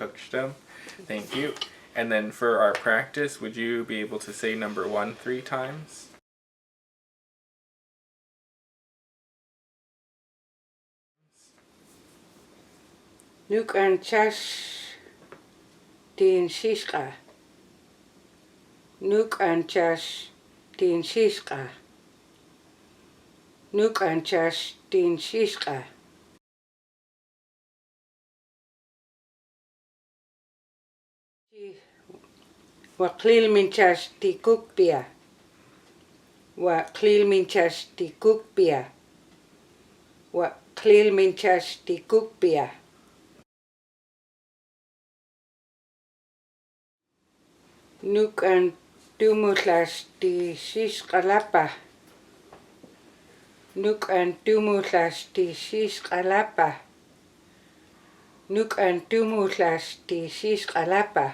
cooked them. Thank you. And then for our practice, would you be able to say number 1 3 times? Nuk an chas tin shishka. Nuk an chas tin shishka. Nuk an chas tin shishka. Waqlil min chas ti kukpia. Waqlil min chas ti kukpia. Waqlil min chas ti kukpia. Nuk an tumutlas ti shishkalapa. Nuk an tumutlas ti shishkalapa. Nuk an tumutlas ti shishkalapa.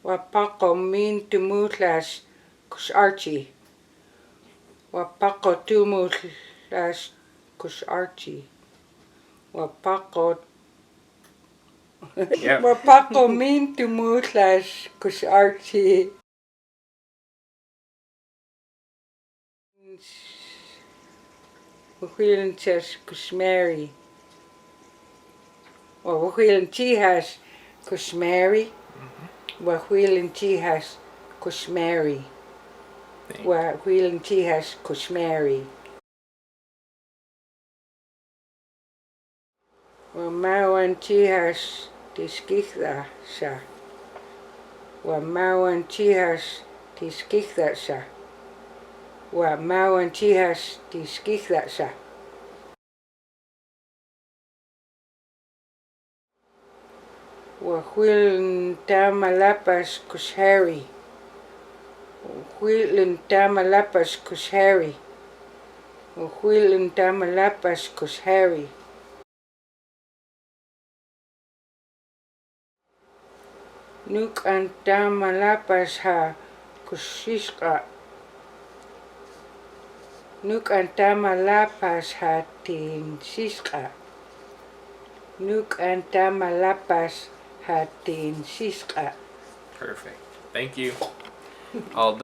Wapako min tumutlas kusarchi. Wapako tumutlas kusarchi. Wapako Yep. Wapako min tumutlas kusarchi. Wahilan chas kusmeri. Wahilan chihas kusmeri. Wahilan chihas kusmeri. Wahilan chihas kusmeri. Wamawan chihas tiskitha sa. Wamawan chihas tiskitha sa. Wamawan chihas tiskitha sa. Wahuilan tamalapas kushari. Wahuilan tamalapas kushari. Wahuilan tamalapas kushari. Nuk an tamalapas ha kushishka. Nuk an tamalapas ha tin shishka. Nuk an tamalapas ha tin shishka. Perfect. Thank you. All